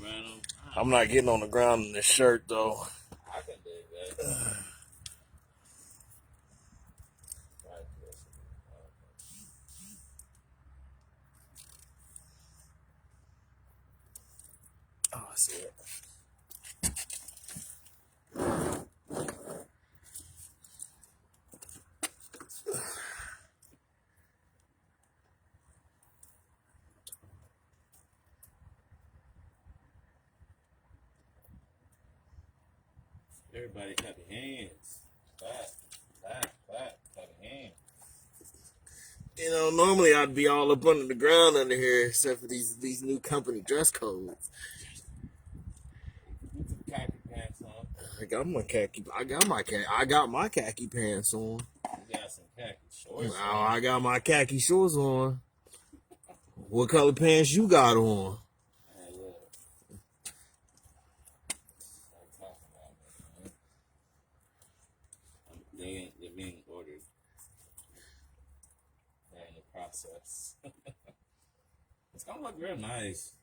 man. I'm not getting on the ground in this shirt though. I can dig that. Oh, I see it. Everybody clap your hands. Clap your hands. You know, normally I'd be all up under the ground under here, except for these new company dress codes. Put some khaki pants on. I got my khaki pants on. You got some khaki shorts Now on. I got my khaki shorts on. What color pants you got on? Hey, look. I'm talking about it, man. They're being ordered. They're in the process. It's gonna look real nice.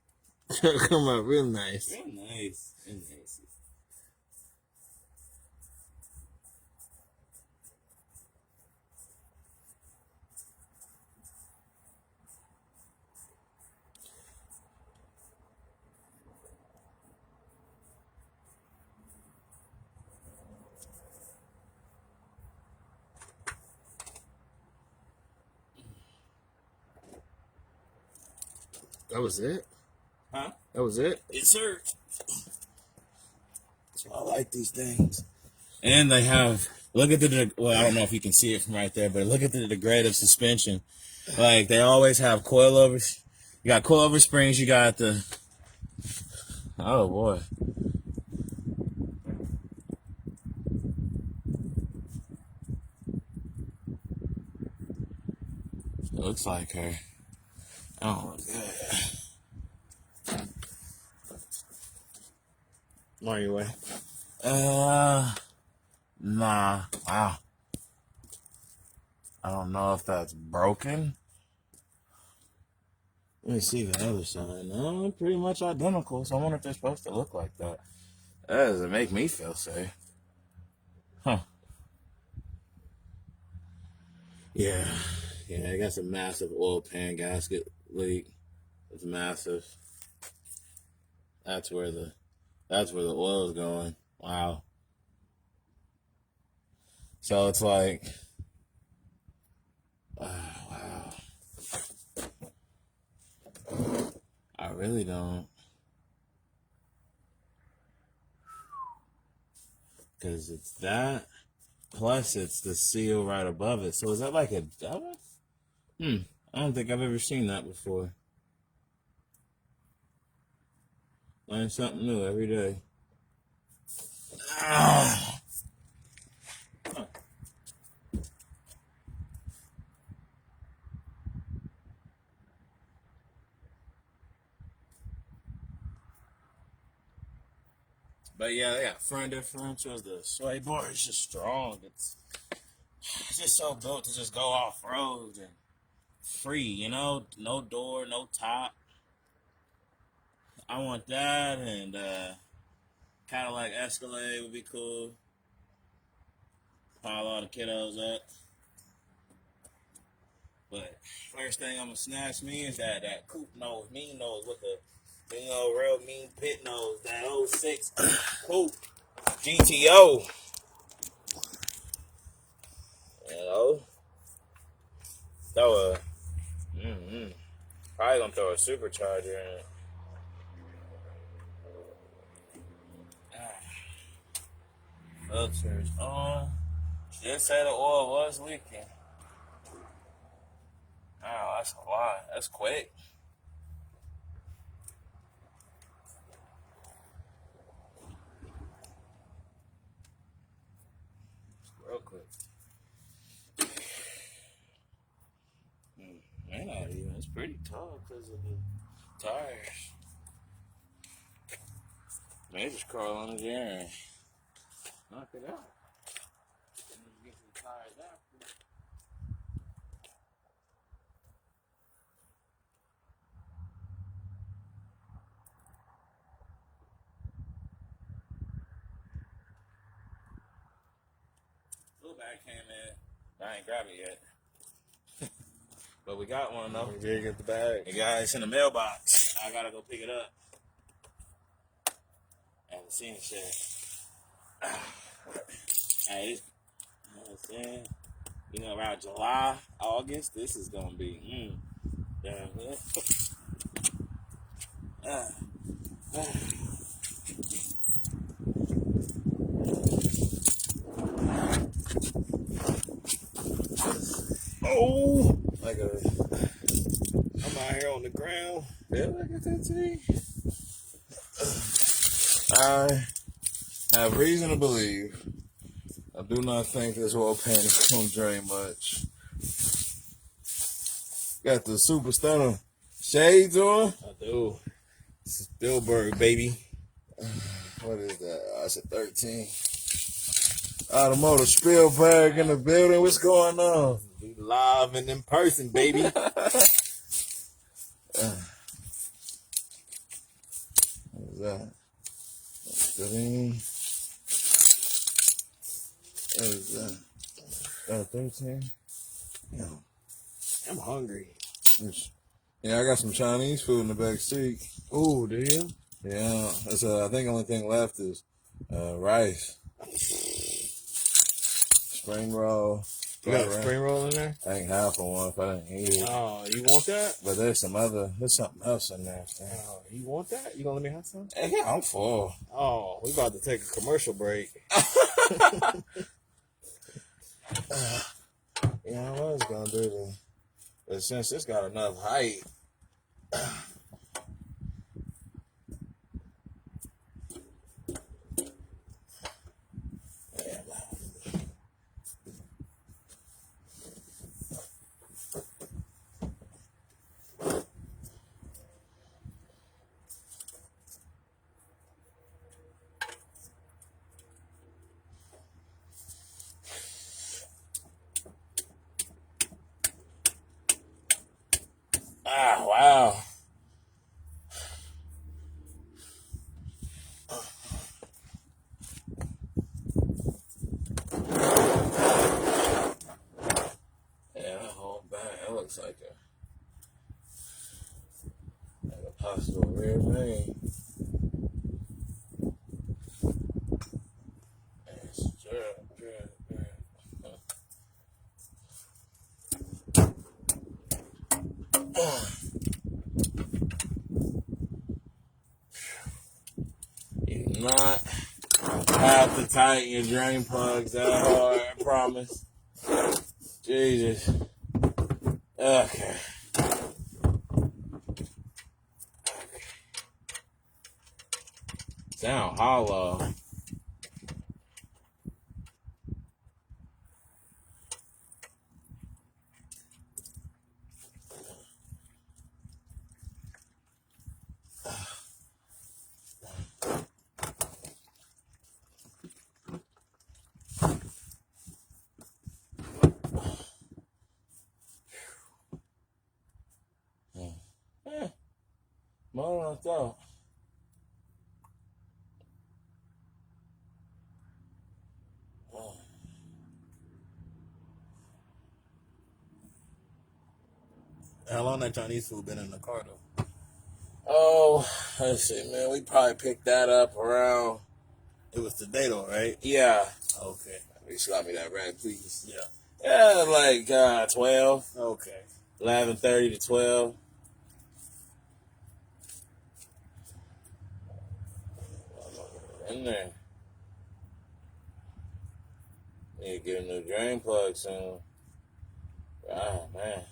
Come out real nice. Real nice. Real nice. That was it? Huh? That was it? Yes, sir. I like these things. And they have, look at well, I don't know if you can see it from right there, but look at the degrade of suspension. Like, they always have coilovers. You got coilover springs, you got the, oh boy. It looks like her. Oh, good. On your way. Nah. Wow. I don't know if that's broken. Let me see the other side. No, pretty much identical. So I wonder if they're supposed to look like that. That doesn't make me feel safe. Huh. Yeah. Yeah, I got some massive oil pan gasket leak. It's massive. That's where the oil is going. Wow. So it's like, Wow. I really don't. Because it's that, plus it's the seal right above it. So is that like a double? I don't think I've ever seen that before. Learn something new every day. ah. Huh. But yeah, they got front differentials. The sway bar is just strong. It's just so built to just go off road and free, you know? No door, no top. I want that, and Cadillac Escalade would be cool. Pile all the kiddos up. But first thing I'm gonna snatch me is that coupe nose, mean nose with the real mean pit nose, that '06 coupe GTO. You know, throw a probably gonna throw a supercharger in it. Filters on. She did say the oil was leaking. Oh, that's a lot. That's quick. Real quick. May not even. It's pretty tall because of the tires. May just crawl under there and knock it out. Get some tires after. Probably came in. I ain't grabbed it yet. But we got one though. You did get the bag. You guys in the mailbox. I gotta go pick it up. I haven't seen it yet. Hey, this, you know what I'm saying? You know, around July, August, this is gonna be damn good. Oh, I'm out here on the ground. Feel like it's a tea. I have reason to believe. I do not think this oil pan is going to drain much. Got the Super Stunner shades on. I do. Spielberg, baby. What is that? Oh, it's a 13. Automotive Spielberg in the building. What's going on? We live and in person, baby. What is that? 13. What is that? 13? Yeah. I'm hungry. Yeah, I got some Chinese food in the back seat. Oh, do you? Yeah, that's I think the only thing left is rice. Spring roll. You got a spring roll in there? I ain't half of one if I didn't eat it. Oh, you want that? But there's something else in there. Oh, you want that? You gonna let me have some? Hey, yeah, I'm full. Oh, we about to take a commercial break. Yeah, I was gonna do this, but since it's got enough height. Ah, wow. Yeah, that whole bag, that looks like a possible rear vein. You do not have to tighten your drain plugs that hard, I promise. Jesus. Okay. Sound hollow. More than I thought. How long that Chinese food been in the car though? Oh, let's see, man. We probably picked that up around. It was today though, right? Yeah. Okay. You slap me that rag, please. Yeah. Yeah, like 12, Okay. 11:30 to 12. In there. Need to get a new drain plug soon. Ah, man.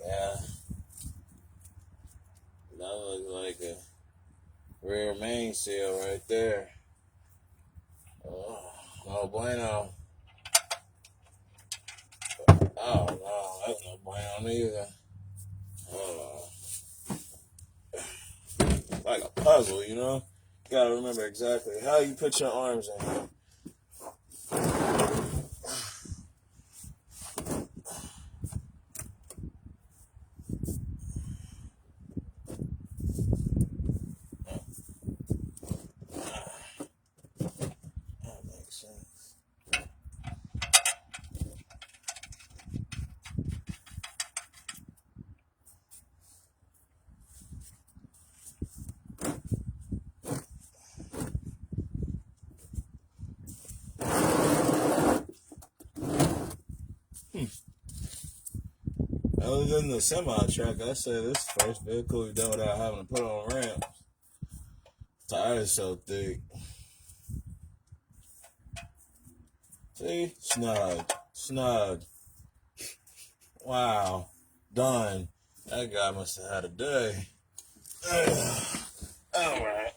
Yeah. That looks like a rear main seal right there. Oh, no bueno. Oh, no, that's no bueno either. Hold on. It's like a puzzle, you know? You gotta remember exactly how you put your arms in. That makes sense. Other than the semi truck, I say this is the first vehicle we've done without having to put on ramps. Tires so thick. See? Snug. Wow. Done. That guy must have had a day. Alright.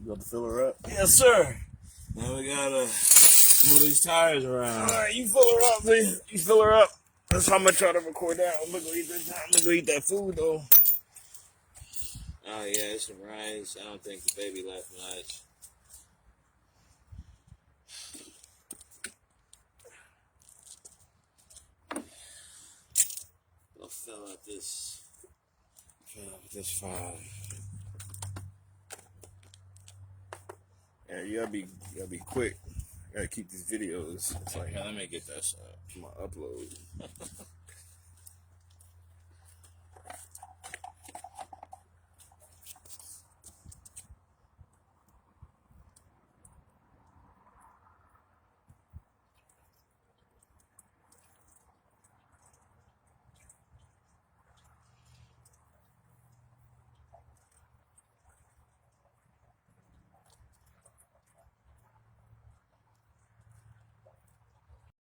You got to fill her up? Yes, sir. Now we gotta move these tires around. Alright, you fill her up, B. You fill her up. That's how I'm gonna try to record that. I'm gonna go eat that time. I'm gonna go eat that food, though. Oh, yeah, it's some rice. I don't think the baby left much. I'll fill up this file. Yeah, you gotta be quick. You gotta keep these videos. It's like, Let me get that shot. my upload.